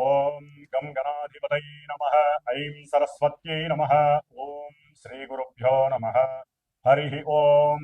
ఓం గం గణాధిపతయే నమః. ఐం సరస్వత్యై నమః. ఓం శ్రీ గురుభ్యో నమః. హరి ఓం.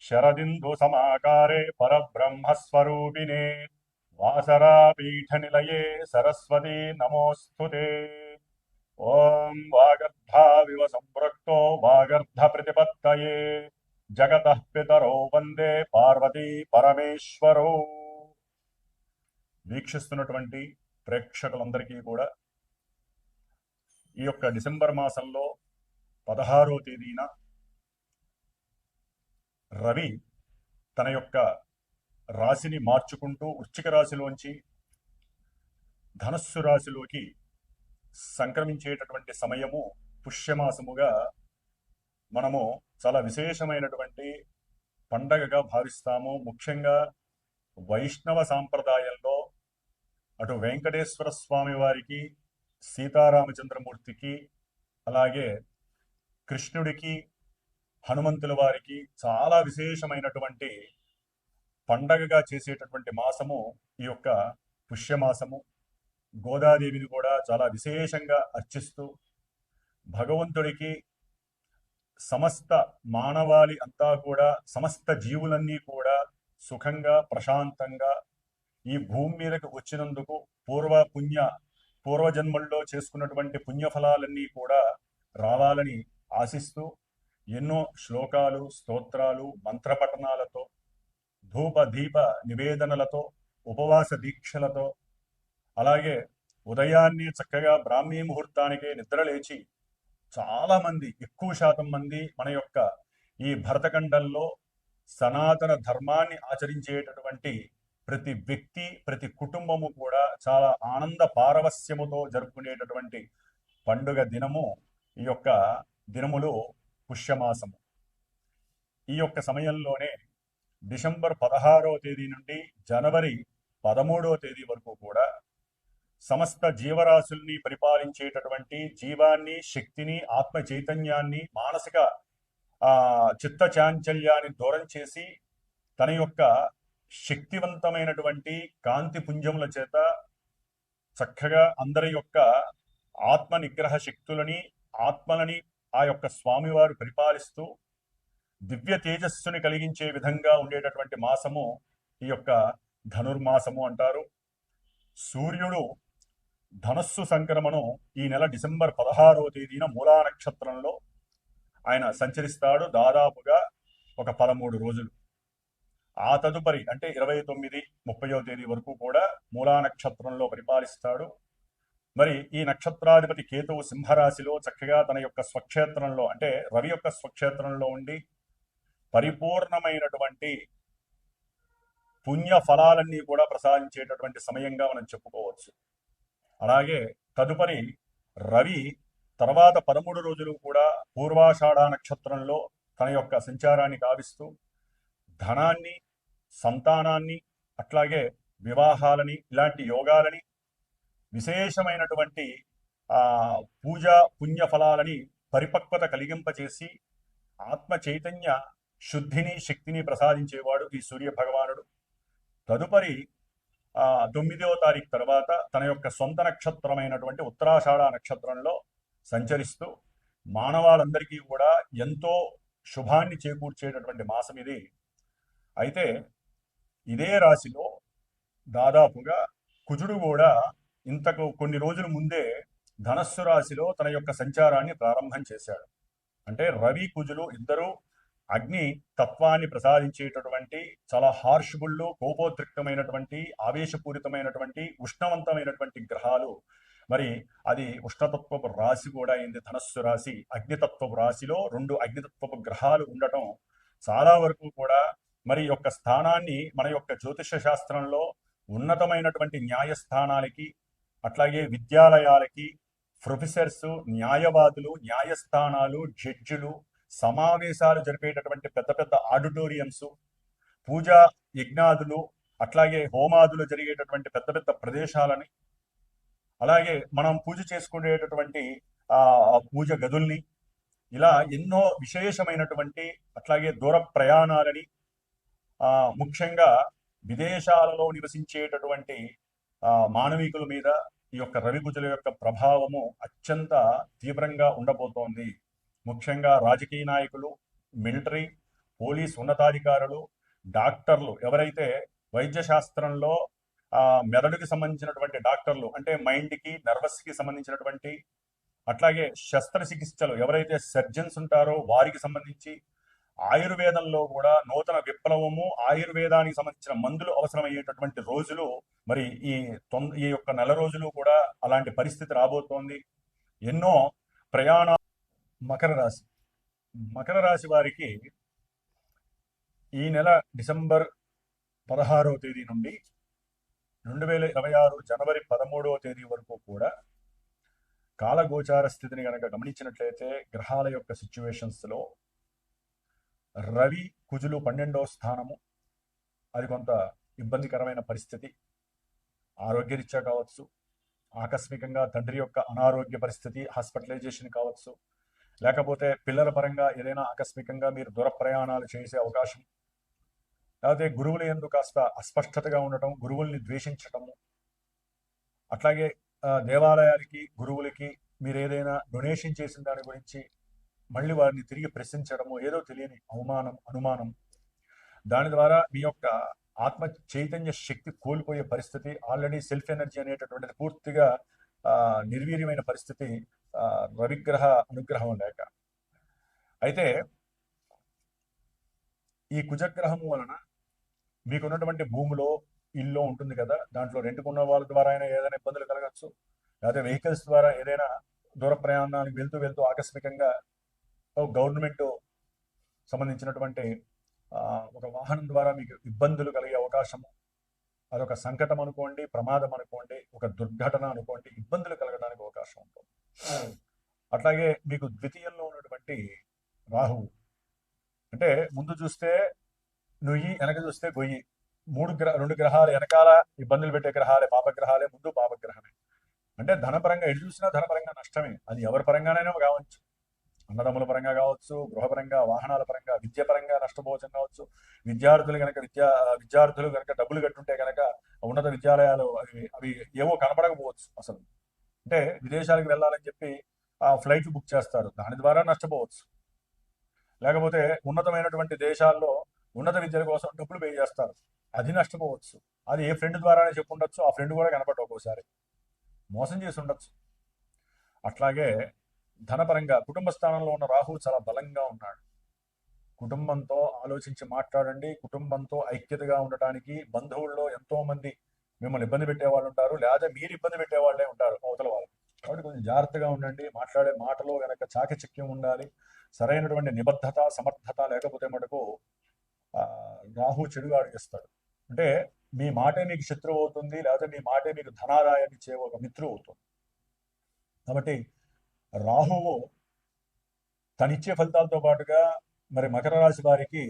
శరదిందు సమాకారే పరబ్రహ్మస్వరూపిణే వాసరాపీఠ నిలయే సరస్వతీ నమోస్తుతే. ఓం వాగర్ధావివ సంపృక్తో వాగర్ధ ప్రతిపత్తయే జగతః పితరో వందే పార్వతీ పరమేశ్వరో. వీక్షిస్తున్నటువంటి ప్రేక్షకులందరికీ కూడా ఈ యొక్క డిసెంబర్ మాసంలో 16వ తేదీన రవి తన యొక్క రాశిని మార్చుకుంటూ వృశ్చిక రాశిలోంచి ధనస్సు రాశిలోకి సంక్రమించేటటువంటి సమయము పుష్యమాసముగా మనము చాలా విశేషమైనటువంటి పండగగా భావిస్తాము. ముఖ్యంగా వైష్ణవ సాంప్రదాయంలో అటు వెంకటేశ్వర స్వామి వారికి, సీతారామచంద్రమూర్తికి, అలాగే కృష్ణుడికి, హనుమంతుల వారికి చాలా విశేషమైనటువంటి పండగగా చేసేటటువంటి మాసము ఈ యొక్క పుష్యమాసము. గోదాదేవిని కూడా చాలా విశేషంగా అర్చిస్తూ భగవంతుడికి సమస్త మానవాళి అంతా కూడా, సమస్త జీవులన్నీ కూడా సుఖంగా ప్రశాంతంగా ఈ భూమి మీదకి వచ్చినందుకు పూర్వజన్మల్లో చేసుకున్నటువంటి పుణ్యఫలాలన్నీ కూడా రావాలని ఆశిస్తూ ఎన్నో శ్లోకాలు, స్తోత్రాలు, మంత్రపఠనాలతో, ధూప దీప నివేదనలతో, ఉపవాస దీక్షలతో, అలాగే ఉదయాన్నే చక్కగా బ్రాహ్మీ ముహూర్తానికే నిద్రలేచి చాలా మంది, ఎక్కువ శాతం మంది మన యొక్క ఈ భరతఖండంలో సనాతన ధర్మాన్ని ఆచరించేటటువంటి ప్రతి వ్యక్తి, ప్రతి కుటుంబము కూడా చాలా ఆనంద పారవస్యముతో జరుపుకునేటటువంటి పండుగ దినము ఈ యొక్క దినములు పుష్యమాసము. ఈ యొక్క సమయంలోనే డిసెంబర్ 16వ తేదీ నుండి జనవరి 13వ తేదీ వరకు కూడా సమస్త జీవరాశుల్ని పరిపాలించేటటువంటి జీవాన్ని, శక్తిని, ఆత్మ చైతన్యాన్ని, మానసిక చిత్త చాంచల్యాన్ని దూరం చేసి తన యొక్క శక్తివంతమైనటువంటి కాంతి పుంజముల చేత చక్కగా అందరి యొక్క ఆత్మ నిగ్రహ శక్తులని, ఆత్మలని ఆ యొక్క స్వామివారు పరిపాలిస్తూ దివ్య తేజస్సుని కలిగించే విధంగా ఉండేటటువంటి మాసము ఈ యొక్క ధనుర్మాసము అంటారు. సూర్యుడు ధనస్సు సంక్రమణం ఈ నెల డిసెంబర్ 16వ తేదీన మూలా నక్షత్రంలో ఆయన సంచరిస్తాడు. దాదాపుగా ఒక 13 రోజులు. ఆ తదుపరి అంటే 29, 30వ తేదీ వరకు కూడా మూలా నక్షత్రంలో పరిపాలిస్తాడు. మరి ఈ నక్షత్రాధిపతి కేతువు సింహరాశిలో చక్కగా తన యొక్క స్వక్షేత్రంలో, అంటే రవి యొక్క స్వక్షేత్రంలో ఉండి పరిపూర్ణమైనటువంటి పుణ్య ఫలాలన్నీ కూడా ప్రసాదించేటటువంటి సమయంగా మనం చెప్పుకోవచ్చు. అలాగే తదుపరి రవి తర్వాత 13 రోజులు కూడా పూర్వాషాఢ నక్షత్రంలో తన యొక్క సంచారాన్ని గావిస్తూ ధనాన్ని, సంతానాన్ని, అట్లాగే వివాహాలని, ఇలాంటి యోగాలని, విశేషమైనటువంటి పూజా పుణ్యఫలాలని పరిపక్వత కలిగింపచేసి ఆత్మ చైతన్య శుద్ధిని, శక్తిని ప్రసాదించేవాడు ఈ సూర్య భగవానుడు. తదుపరి 9వ తారీఖు తర్వాత తన యొక్క సొంత నక్షత్రమైనటువంటి ఉత్తరాషాఢ నక్షత్రంలో సంచరిస్తూ మానవాళందరికీ కూడా ఎంతో శుభాన్ని చేకూర్చేటటువంటి మాసం ఇది. అయితే ఇదే రాశిలో దాదాపుగా కుజుడు కూడా ఇంతకు కొన్ని రోజుల ముందే ధనస్సు రాశిలో తన యొక్క సంచారాన్ని ప్రారంభం చేశాడు. అంటే రవి, కుజులు ఇద్దరు అగ్ని తత్వాన్ని ప్రసాదించేటటువంటి చాలా హార్ష్బుళ్ళు, కోపోద్రిక్తమైనటువంటి, ఆవేశపూరితమైనటువంటి, ఉష్ణవంతమైనటువంటి గ్రహాలు. మరి అది ఉష్ణతత్వపు రాశి కూడా అయింది ధనస్సు రాశి. అగ్నితత్వపు రాశిలో 2 అగ్నితత్వపు గ్రహాలు ఉండటం చాలా వరకు కూడా మరి యొక్క స్థానాన్ని మన యొక్క జ్యోతిష శాస్త్రంలో ఉన్నతమైనటువంటి న్యాయస్థానాలకి, అట్లాగే విద్యాలయాలకి, ప్రొఫెసర్స్, న్యాయవాదులు, న్యాయస్థానాలు, జడ్జిలు, సమావేశాలు జరిపేటటువంటి పెద్ద పెద్ద ఆడిటోరియంస్, పూజా యజ్ఞాదులు, అట్లాగే హోమాదులు జరిగేటటువంటి పెద్ద పెద్ద ప్రదేశాలని, అలాగే మనం పూజ చేసుకునేటటువంటి పూజ గదుల్ని, ఇలా ఎన్నో విశేషమైనటువంటి, అట్లాగే దూర ప్రయాణాలని, ముఖ్యంగా విదేశాలలో నివసించేటటువంటి మానవికుల మీద, ఈ యొక్క రవి కుజుల యొక్క ప్రభావము అత్యంత తీవ్రంగా ఉండబోతోంది. ముఖ్యంగా రాజకీయ నాయకులు, మిలిటరీ, పోలీస్ ఉన్నతాధికారులు, డాక్టర్లు, ఎవరైతే వైద్య శాస్త్రంలో మెదడుకి సంబంధించినటువంటి డాక్టర్లు, అంటే మైండ్కి, నర్వస్కి సంబంధించినటువంటి, అట్లాగే శస్త్రచికిత్సలు ఎవరైతే సర్జన్స్ ఉంటారో వారికి సంబంధించి, ఆయుర్వేదంలో కూడా నూతన విప్లవము, ఆయుర్వేదానికి సంబంధించిన మందులు అవసరమయ్యేటటువంటి రోజులు మరి ఈ యొక్క నెల రోజులు కూడా అలాంటి పరిస్థితి రాబోతోంది. ఎన్నో ప్రయాణ మకర రాశి వారికి ఈ నెల డిసెంబర్ 16వ తేదీ నుండి 2026 జనవరి 13వ తేదీ వరకు కూడా కాలగోచార స్థితిని కనుక గమనించినట్లయితే గ్రహాల యొక్క సిచ్యువేషన్స్లో రవి కుజులు 12వ స్థానము, అది కొంత ఇబ్బందికరమైన పరిస్థితి. ఆరోగ్యరీత్యా కావచ్చు, ఆకస్మికంగా తండ్రి యొక్క అనారోగ్య పరిస్థితి, హాస్పిటలైజేషన్ కావచ్చు, లేకపోతే పిల్లల పరంగా ఏదైనా ఆకస్మికంగా మీరు దూర ప్రయాణాలు చేసే అవకాశం, లేకపోతే గురువుల యందు కాస్త అస్పష్టతగా ఉండటం, గురువుల్ని ద్వేషించటము, అట్లాగే దేవాలయాలకి, గురువులకి మీరు ఏదైనా డొనేషన్ చేసిన దాని గురించి మళ్ళీ వారిని తిరిగి ప్రశ్నించడము, ఏదో తెలియని అవమానం, అనుమానం, దాని ద్వారా మీ యొక్క ఆత్మ చైతన్య శక్తి కోల్పోయే పరిస్థితి, ఆల్రెడీ సెల్ఫ్ ఎనర్జీ అనేటటువంటిది పూర్తిగా నిర్వీర్యమైన పరిస్థితి రవిగ్రహ అనుగ్రహం లేక. అయితే ఈ కుజగ్రహం వలన మీకున్నటువంటి భూమిలో, ఇల్లు ఉంటుంది కదా, దాంట్లో రెంట్కున్న వాళ్ళ ద్వారా అయినా ఏదైనా ఇబ్బందులు కలగచ్చు, లేకపోతే వెహికల్స్ ద్వారా ఏదైనా దూర ప్రయాణానికి వెళ్తూ ఆకస్మికంగా గవర్నమెంట్ సంబంధించినటువంటి ఒక వాహనం ద్వారా మీకు ఇబ్బందులు కలిగే అవకాశము, అదొక సంకటం అనుకోండి, ప్రమాదం అనుకోండి, ఒక దుర్ఘటన అనుకోండి, ఇబ్బందులు కలగడానికి అవకాశం ఉంటుంది. అట్లాగే మీకు ద్వితీయంలో ఉన్నటువంటి రాహువు, అంటే ముందు చూస్తే నుయ్యి, వెనక చూస్తే గొయ్యి, రెండు గ్రహాలు వెనకాల ఇబ్బందులు పెట్టే గ్రహాలే, పాపగ్రహాలే, ముందు పాపగ్రహమే. అంటే ధనపరంగా ఎటు చూసినా ధనపరంగా నష్టమే, అది ఎవరి పరంగానైనా కావచ్చు, అన్నదమ్ముల పరంగా కావచ్చు, గృహపరంగా, వాహనాల పరంగా, విద్య పరంగా నష్టపోవచ్చం కావచ్చు. విద్యార్థులు కనుక డబ్బులు కట్టుంటే కనుక ఉన్నత విద్యాలయాలు అవి ఏవో కనపడకపోవచ్చు అసలు. అంటే విదేశాలకు వెళ్ళాలని చెప్పి ఫ్లైట్లు బుక్ చేస్తారు, దాని ద్వారా నష్టపోవచ్చు. లేకపోతే ఉన్నతమైనటువంటి దేశాల్లో ఉన్నత విద్యల కోసం డబ్బులు పే చేస్తారు, అది నష్టపోవచ్చు. అది ఏ ఫ్రెండ్ ద్వారానే చెప్పుండొచ్చు, ఆ ఫ్రెండ్ కూడా కనపడవు, ఒక్కోసారి మోసం చేసి ఉండొచ్చు. అట్లాగే ధనపరంగా కుటుంబ స్థానంలో ఉన్న రాహువు చాలా బలంగా ఉన్నాడు. కుటుంబంతో ఆలోచించి మాట్లాడండి. కుటుంబంతో ఐక్యతగా ఉండటానికి బంధువుల్లో ఎంతో మంది మిమ్మల్ని ఇబ్బంది పెట్టేవాళ్ళు ఉంటారు, లేదా మీరు ఇబ్బంది పెట్టేవాళ్ళే ఉంటారు అవతల వాళ్ళు. కాబట్టి కొంచెం జాగ్రత్తగా ఉండండి. మాట్లాడే మాటలో కనుక చాకచక్యం ఉండాలి, సరైనటువంటి నిబద్ధత, సమర్థత లేకపోతే మటుకు రాహు చెడుగా అడిగిస్తాడు. అంటే మీ మాటే మీకు శత్రువు అవుతుంది, లేకపోతే మీ మాటే మీకు ధనాదాయాన్ని ఇచ్చే ఒక మిత్రువు అవుతుంది. కాబట్టి రాహువు తనిచ్చే ఫలితాలతో పాటుగా మరి మకర రాశి వారికి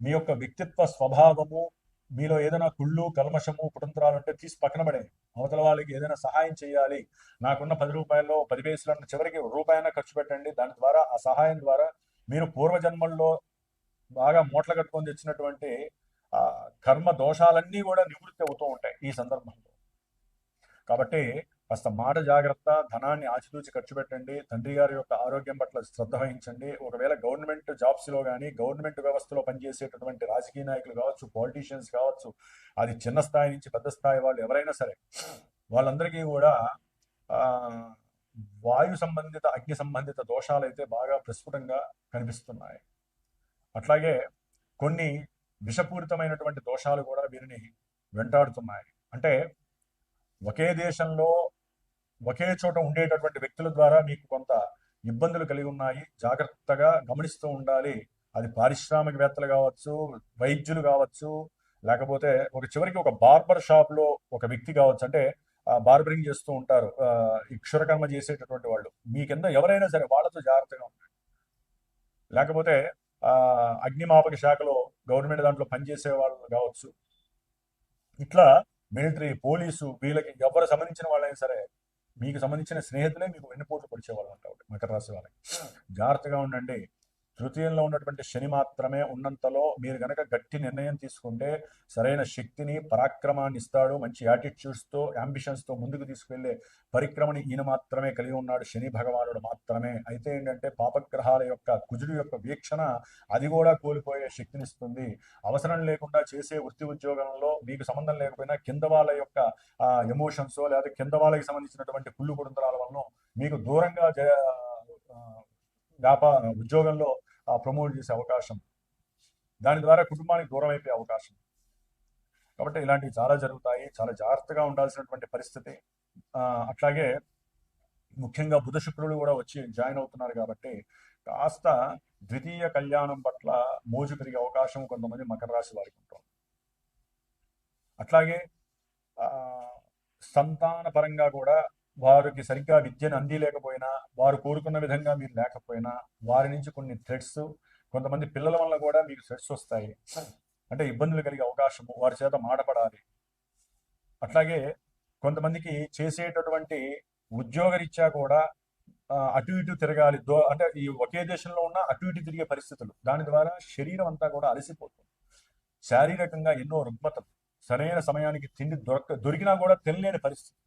మీ యొక్క వ్యక్తిత్వ స్వభావము, మీలో ఏదైనా కుళ్ళు, కల్మషము, కుటుంత్రాలు ఉంటే తీసి పక్కన పడే, అవతల వాళ్ళకి ఏదైనా సహాయం చేయాలి, నాకున్న 10 రూపాయల్లో 10 పైసలు చివరికి రూపాయన ఖర్చు పెట్టండి. దాని ద్వారా, ఆ సహాయం ద్వారా మీరు పూర్వజన్మల్లో బాగా మూటలు కట్టుకొని తెచ్చినటువంటి కర్మ దోషాలన్నీ కూడా నివృత్తి అవుతూ ఉంటాయి ఈ సందర్భంలో. కాబట్టి కాస్త మాట జాగ్రత్త, ధనాన్ని ఆచితూచి ఖర్చు పెట్టండి. తండ్రి గారి యొక్క ఆరోగ్యం పట్ల శ్రద్ధ వహించండి. ఒకవేళ గవర్నమెంట్ జాబ్స్లో కానీ, గవర్నమెంట్ వ్యవస్థలో పనిచేసేటటువంటి రాజకీయ నాయకులు కావచ్చు, పాలిటీషియన్స్ కావచ్చు, అది చిన్న స్థాయి నుంచి పెద్ద స్థాయి వాళ్ళు ఎవరైనా సరే, వాళ్ళందరికీ కూడా వాయు సంబంధిత, అగ్ని సంబంధిత దోషాలు అయితే బాగా ప్రస్ఫుటంగా కనిపిస్తున్నాయి. అట్లాగే కొన్ని విషపూరితమైనటువంటి దోషాలు కూడా వీరిని వెంటాడుతున్నాయి. అంటే ఒకే దేశంలో ఒకే చోట ఉండేటటువంటి వ్యక్తుల ద్వారా మీకు కొంత ఇబ్బందులు కలిగి ఉన్నాయి. జాగ్రత్తగా గమనిస్తూ ఉండాలి. అది పారిశ్రామికవేత్తలు కావచ్చు, వైద్యులు కావచ్చు, లేకపోతే చివరికి ఒక బార్బర్ షాప్లో ఒక వ్యక్తి కావచ్చు. అంటే బార్బరింగ్ చేస్తూ ఉంటారు, క్షురకర్మ చేసేటటువంటి వాళ్ళు, మీ కింద ఎవరైనా సరే వాళ్ళతో జాగ్రత్తగా ఉండండి. లేకపోతే అగ్నిమాపక శాఖలో గవర్నమెంట్ దాంట్లో పనిచేసే వాళ్ళు కావచ్చు, ఇట్లా మిలిటరీ, పోలీసు, వీళ్ళకి ఎవరు సంబంధించిన వాళ్ళైనా సరే, మీకు సంబంధించిన స్నేహితులే మీకు వెన్నుపోట్లు పొడిచే వాళ్ళు ఉంటారు మకర రాశి వాళ్ళకి. జాగ్రత్తగా ఉండండి. తృతీయంలో ఉన్నటువంటి శని మాత్రమే ఉన్నంతలో మీరు గనక గట్టి నిర్ణయం తీసుకుంటే సరైన శక్తిని పరాక్రమాన్ని ఇస్తాడు. మంచి యాటిట్యూడ్స్తో యాంబిషన్స్తో ముందుకు తీసుకెళ్లే పరిక్రమని ఈయన మాత్రమే కలిగి ఉన్నాడు, శని భగవానుడు మాత్రమే. అయితే ఏంటంటే పాపగ్రహాల యొక్క కుజుడు యొక్క వీక్షణ అది కూడా కోల్పోయే శక్తినిస్తుంది. అవసరం లేకుండా చేసే వృత్తి ఉద్యోగంలో మీకు సంబంధం లేకపోయినా కింద వాళ్ళ యొక్క ఎమోషన్స్ లేదా కింద వాళ్ళకి సంబంధించినటువంటి కుళ్ళు కుటుంబరాల వల్ల మీకు దూరంగా ఉద్యోగంలో ప్రమోట్ చేసే అవకాశం, దాని ద్వారా కుటుంబానికి దూరం అయిపోయే అవకాశం. కాబట్టి ఇలాంటివి చాలా జరుగుతాయి. చాలా జాగ్రత్తగా ఉండాల్సినటువంటి పరిస్థితి. అట్లాగే ముఖ్యంగా బుధ శుక్రులు కూడా వచ్చి జాయిన్ అవుతున్నారు కాబట్టి కాస్త ద్వితీయ కళ్యాణం పట్ల మోజు పెరిగే అవకాశం కొంతమంది మకర రాశి వారికి ఉంటుంది. అట్లాగే సంతాన పరంగా కూడా వారికి సరిగ్గా విద్యను అందిలేకపోయినా, వారు కోరుకున్న విధంగా మీరు లేకపోయినా వారి నుంచి కొన్ని థ్రెడ్స్, కొంతమంది పిల్లల వల్ల కూడా మీకు థ్రెడ్స్ వస్తాయి, అంటే ఇబ్బందులు కలిగే అవకాశము, వారి చేత మాటపడాలి. అట్లాగే కొంతమందికి చేసేటటువంటి ఉద్యోగరీత్యా కూడా అటు ఇటు తిరగాలి, అంటే ఈ ఒకే దేశంలో ఉన్న అటు ఇటు తిరిగే పరిస్థితులు, దాని ద్వారా శరీరం అంతా కూడా అలసిపోతుంది. శారీరకంగా ఎన్నో రుగ్మతలు, సరైన సమయానికి తిండి దొరికినా కూడా తినలేని పరిస్థితి,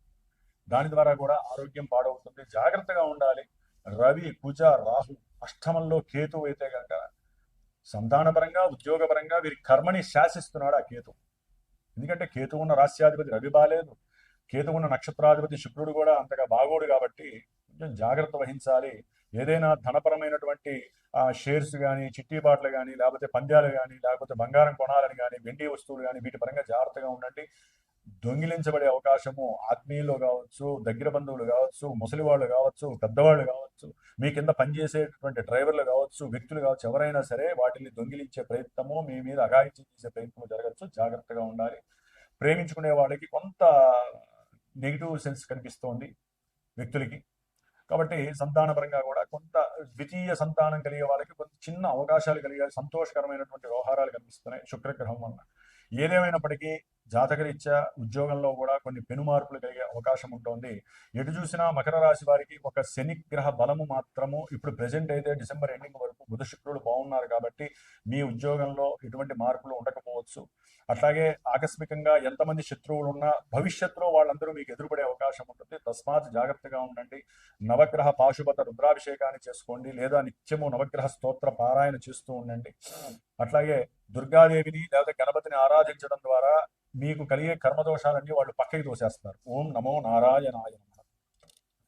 దాని ద్వారా కూడా ఆరోగ్యం పాడవుతుంది. జాగ్రత్తగా ఉండాలి. రవి, కుజ, రాహు అష్టమంలో కేతు అయితే కనుక సంతానపరంగా ఉద్యోగపరంగా వీరి కర్మని శాసిస్తున్నాడు ఆ కేతు. ఎందుకంటే కేతు ఉన్న రాస్యాధిపతి రవి బాలేదు, కేతు ఉన్న నక్షత్రాధిపతి శుక్రుడు కూడా అంతగా బాగోడు కాబట్టి కొంచెం జాగ్రత్త వహించాలి. ఏదైనా ధనపరమైనటువంటి షేర్స్ కానీ, చిట్టీబాట్లు కానీ, లేకపోతే పంద్యాలు కానీ, లేకపోతే బంగారం కొనాలని కానీ, వెండి వస్తువులు కానీ, వీటి పరంగా జాగ్రత్తగా ఉండండి. దొంగిలించబడే అవకాశము ఆత్మీయులు కావచ్చు, దగ్గర బంధువులు కావచ్చు, ముసలి వాళ్ళు కావచ్చు, పెద్దవాళ్ళు కావచ్చు, మీ కింద పనిచేసేటువంటి డ్రైవర్లు కావచ్చు, వ్యక్తులు కావచ్చు, ఎవరైనా సరే వాటిని దొంగిలించే ప్రయత్నము, మీ మీద అఘాయిత్యం చేసే ప్రయత్నం జరగచ్చు. జాగ్రత్తగా ఉండాలి. ప్రేమించుకునే వాళ్ళకి కొంత నెగిటివ్ సెన్స్ కనిపిస్తోంది వ్యక్తులకి. కాబట్టి సంతానపరంగా కూడా కొంత ద్వితీయ సంతానం కలిగే వాళ్ళకి కొంత చిన్న అవకాశాలు కలిగే సంతోషకరమైనటువంటి వ్యవహారాలు కనిపిస్తున్నాయి శుక్రగ్రహం వల్ల. ఏదేమైనప్పటికీ జాతకరీత్యా ఉద్యోగంలో కూడా కొన్ని పెను మార్పులు కలిగే అవకాశం ఉంటుంది. ఎటు చూసినా మకర రాశి వారికి ఒక శనిగ్రహ బలము మాత్రము ఇప్పుడు ప్రెజెంట్ అయితే డిసెంబర్ ఎండింగ్ వరకు బుధ శుక్రుడు బాగున్నారు కాబట్టి మీ ఉద్యోగంలో ఎటువంటి మార్పులు ఉండకపోవచ్చు. అట్లాగే ఆకస్మికంగా ఎంతమంది శత్రువులు ఉన్నా భవిష్యత్తులో వాళ్ళందరూ మీకు ఎదురుపడే అవకాశం ఉంటుంది. తస్మాత్ జాగ్రత్తగా ఉండండి. నవగ్రహ పాశుపత రుద్రాభిషేకాన్ని చేసుకోండి, లేదా నిత్యము నవగ్రహ స్తోత్ర పారాయణ చేస్తూ ఉండండి. అట్లాగే దుర్గాదేవిని లేదా గణపతిని ఆరాధించడం ద్వారా మీకు కలిగే కర్మదోషాలన్నీ వాళ్ళు పక్కకి తోసేస్తారు. ఓం నమో నారాయణాయ.